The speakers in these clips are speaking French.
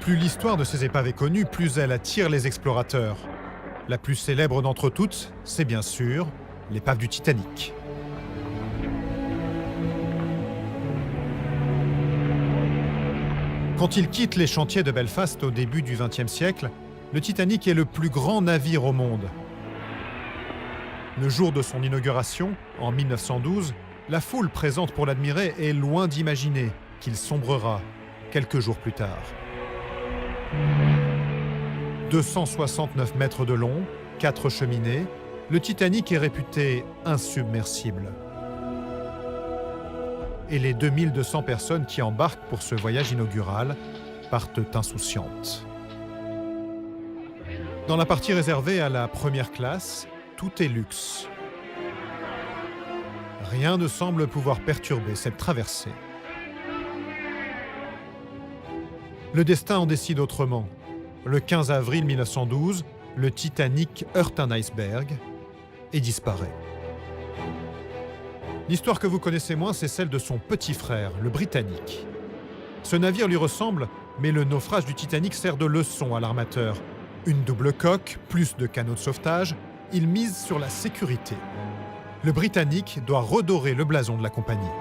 Plus l'histoire de ces épaves est connue, plus elle attire les explorateurs. La plus célèbre d'entre toutes, c'est bien sûr l'épave du Titanic. Quand il quitte les chantiers de Belfast au début du XXe siècle, le Titanic est le plus grand navire au monde. Le jour de son inauguration, en 1912, la foule présente pour l'admirer est loin d'imaginer qu'il sombrera quelques jours plus tard. 269 mètres de long, 4 cheminées, le Titanic est réputé insubmersible. Et les 2200 personnes qui embarquent pour ce voyage inaugural partent insouciantes. Dans la partie réservée à la première classe, tout est luxe. Rien ne semble pouvoir perturber cette traversée. Le destin en décide autrement. Le 15 avril 1912, le Titanic heurte un iceberg et disparaît. L'histoire que vous connaissez moins, c'est celle de son petit frère, le Britannic. Ce navire lui ressemble, mais le naufrage du Titanic sert de leçon à l'armateur. Une double coque, plus de canaux de sauvetage, il mise sur la sécurité. Le Britannic doit redorer le blason de la compagnie.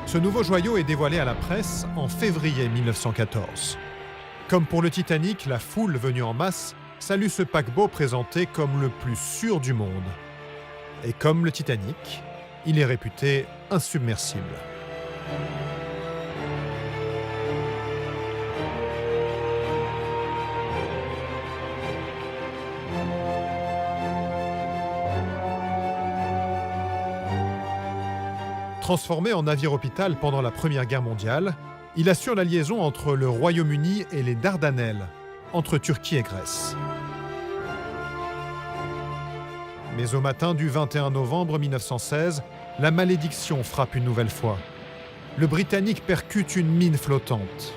Ce nouveau joyau est dévoilé à la presse en février 1914. Comme pour le Titanic, la foule venue en masse salue ce paquebot présenté comme le plus sûr du monde. Et comme le Titanic, il est réputé insubmersible. Transformé en navire-hôpital pendant la Première Guerre mondiale, il assure la liaison entre le Royaume-Uni et les Dardanelles, entre Turquie et Grèce. Mais au matin du 21 novembre 1916, la malédiction frappe une nouvelle fois. Le Britannic percute une mine flottante.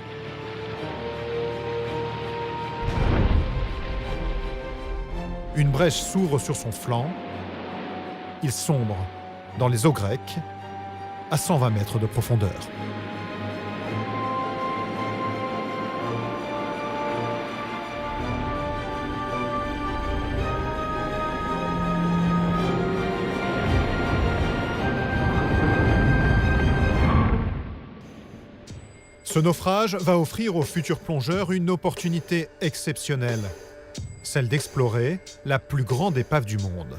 Une brèche s'ouvre sur son flanc. Il sombre dans les eaux grecques, à 120 mètres de profondeur. Ce naufrage va offrir aux futurs plongeurs une opportunité exceptionnelle, celle d'explorer la plus grande épave du monde.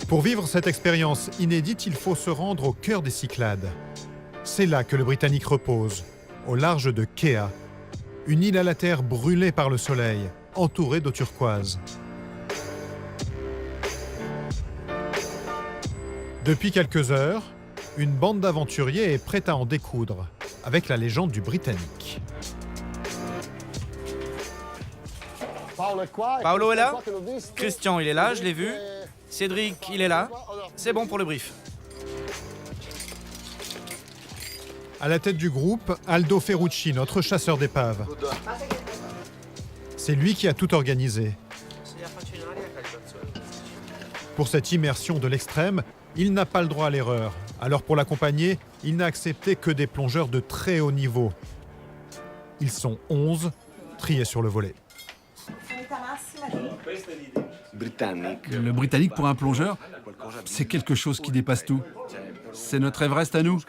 Pour vivre cette expérience inédite, il faut se rendre au cœur des Cyclades. C'est là que le Britannic repose, au large de Kea, une île à la terre brûlée par le soleil, entourée d'eau turquoise. Depuis quelques heures, une bande d'aventuriers est prête à en découdre avec la légende du Britannic. Paolo est là? Christian, il est là, je l'ai vu. Cédric, il est là. C'est bon pour le brief. À la tête du groupe, Aldo Ferrucci, notre chasseur d'épaves. C'est lui qui a tout organisé. Pour cette immersion de l'extrême, il n'a pas le droit à l'erreur. Alors pour l'accompagner, il n'a accepté que des plongeurs de très haut niveau. Ils sont 11, triés sur le volet. Le Britannic pour un plongeur, c'est quelque chose qui dépasse tout. C'est notre Everest à nous.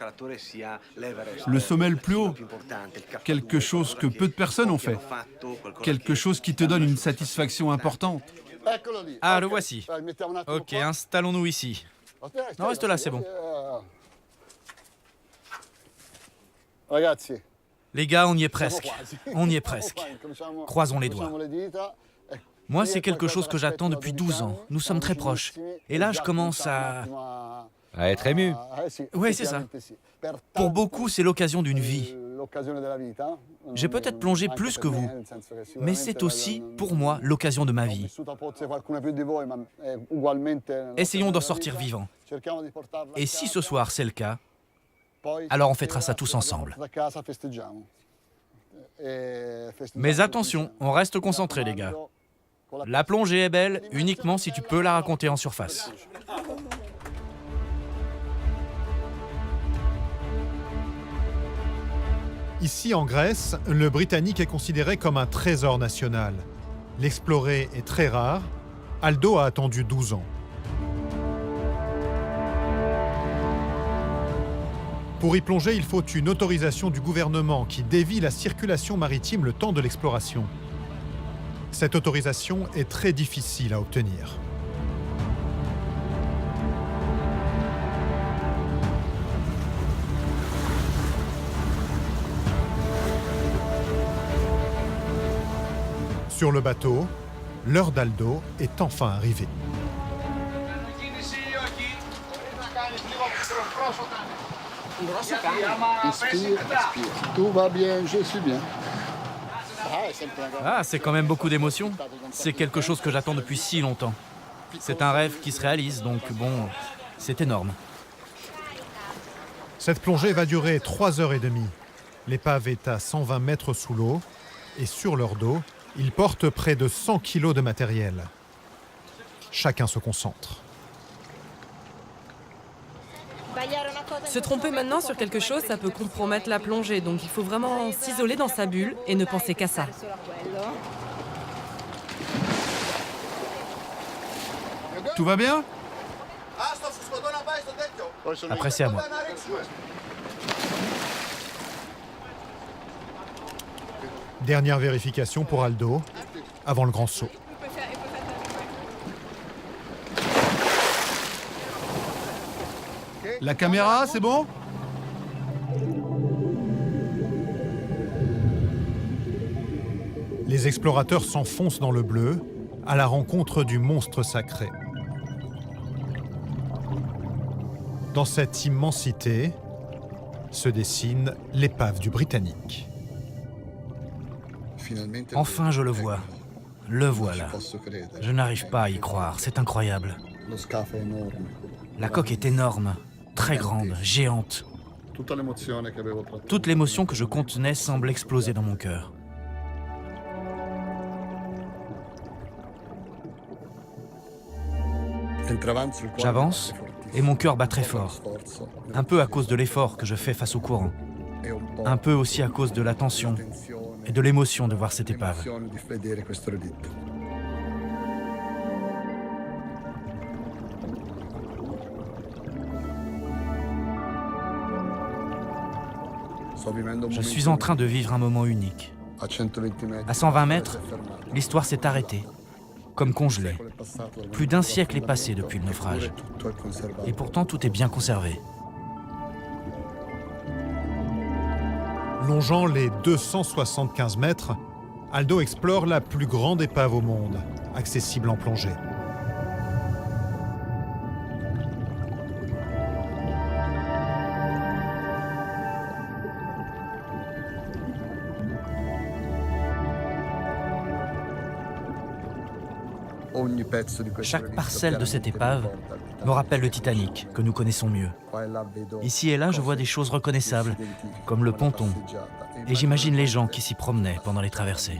Le sommet le plus haut. Quelque chose que peu de personnes ont fait. Quelque chose qui te donne une satisfaction importante. Ah, le voici. Ok, installons-nous ici. Non, reste là, c'est bon. Les gars, on y est presque. On y est presque. Croisons les doigts. Moi, c'est quelque chose que j'attends depuis 12 ans. Nous sommes très proches. Et là, je commence à être ému. Oui, c'est ça. Pour beaucoup, c'est l'occasion d'une vie. J'ai peut-être plongé plus que vous, mais c'est aussi, pour moi, l'occasion de ma vie. Essayons d'en sortir vivants. Et si ce soir, c'est le cas, alors on fêtera ça tous ensemble. Mais attention, on reste concentrés, les gars. La plongée est belle uniquement si tu peux la raconter en surface. Ici en Grèce, le Britannique est considéré comme un trésor national. L'explorer est très rare. Aldo a attendu 12 ans. Pour y plonger, il faut une autorisation du gouvernement qui dévie la circulation maritime le temps de l'exploration. Cette autorisation est très difficile à obtenir. Sur le bateau, l'heure d'Aldo est enfin arrivée. Tout va bien, je suis bien. Ah, c'est quand même beaucoup d'émotions. C'est quelque chose que j'attends depuis si longtemps. C'est un rêve qui se réalise, donc bon, c'est énorme. Cette plongée va durer 3h30. L'épave est à 120 mètres sous l'eau et sur leur dos, ils portent près de 100 kilos de matériel. Chacun se concentre. Se tromper maintenant sur quelque chose, ça peut compromettre la plongée, donc il faut vraiment s'isoler dans sa bulle et ne penser qu'à ça. Tout va bien? Après, c'est à moi. Dernière vérification pour Aldo, avant le grand saut. La caméra, c'est bon? Les explorateurs s'enfoncent dans le bleu, à la rencontre du monstre sacré. Dans cette immensité se dessine l'épave du Britannique. Enfin, je le vois. Le voilà. Je n'arrive pas à y croire, c'est incroyable. La coque est énorme, très grande, géante. Toute l'émotion que je contenais semble exploser dans mon cœur. J'avance et mon cœur bat très fort. Un peu à cause de l'effort que je fais face au courant. Un peu aussi à cause de la tension et de l'émotion de voir cette épave. Je suis en train de vivre un moment unique. À 120 mètres, l'histoire s'est arrêtée, comme congelée. Plus d'un siècle est passé depuis le naufrage. Et pourtant, tout est bien conservé. Longeant les 275 mètres, Aldo explore la plus grande épave au monde, accessible en plongée. Chaque parcelle de cette épave me rappelle le Titanic, que nous connaissons mieux. Ici et là, je vois des choses reconnaissables, comme le ponton, et j'imagine les gens qui s'y promenaient pendant les traversées.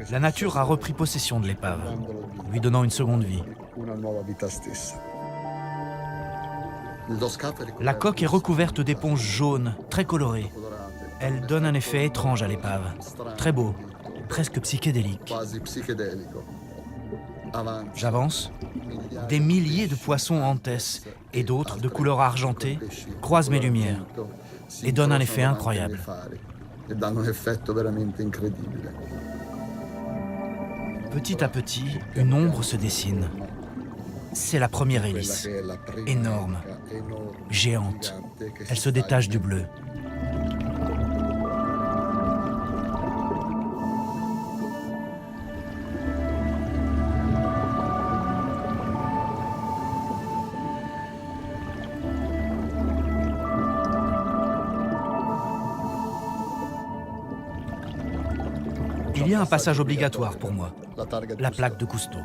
La nature a repris possession de l'épave, lui donnant une seconde vie. La coque est recouverte d'éponges jaunes, très colorées. Elle donne un effet étrange à l'épave, très beau, presque psychédélique. J'avance. Des milliers de poissons entessent et d'autres, de couleur argentée, croisent mes lumières et donnent un effet incroyable. Petit à petit, une ombre se dessine. C'est la première hélice, énorme, géante. Elle se détache du bleu. Il y a un passage obligatoire pour moi, la plaque de Cousteau.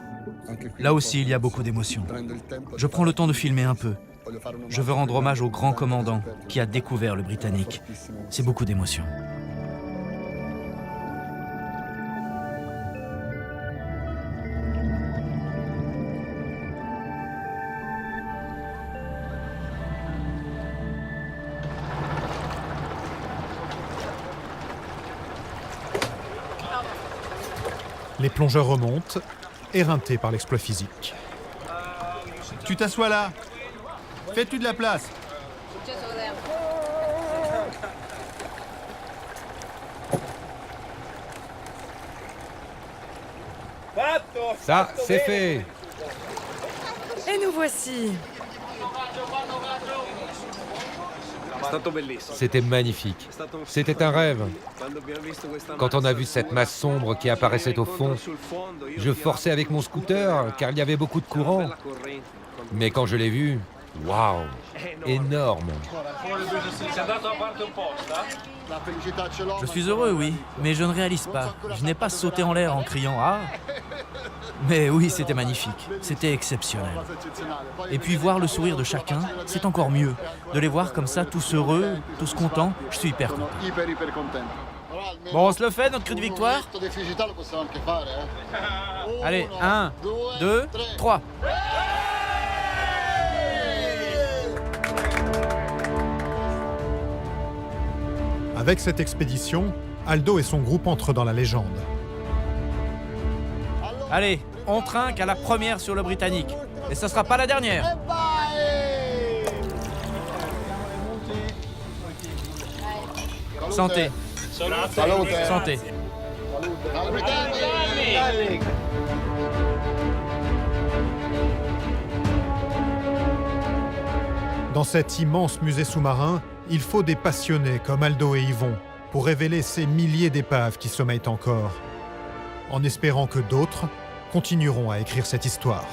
Là aussi, il y a beaucoup d'émotions. Je prends le temps de filmer un peu, Je veux rendre hommage au grand commandant qui a découvert le Britannique. C'est beaucoup d'émotions. Les plongeurs remontent, éreintés par l'exploit physique. Tu t'assois là. Fais-tu de la place. Ça, c'est fait. Et nous voici. C'était magnifique. C'était un rêve. Quand on a vu cette masse sombre qui apparaissait au fond, je forçais avec mon scooter car il y avait beaucoup de courant. Mais quand je l'ai vu, waouh, énorme. Je suis heureux, oui, mais je ne réalise pas. Je n'ai pas sauté en l'air en criant « Ah !» Mais oui, c'était magnifique. C'était exceptionnel. Et puis voir le sourire de chacun, c'est encore mieux. De les voir comme ça, tous heureux, tous contents, je suis hyper content. Bon, on se le fait, notre cri de victoire? Allez, 1, 2, 3. Avec cette expédition, Aldo et son groupe entrent dans la légende. Allez, on trinque à la première sur le Britannique. Et ce sera pas la dernière. Santé. Santé. Dans cet immense musée sous-marin, il faut des passionnés comme Aldo et Yvon pour révéler ces milliers d'épaves qui sommeillent encore, en espérant que d'autres continueront à écrire cette histoire.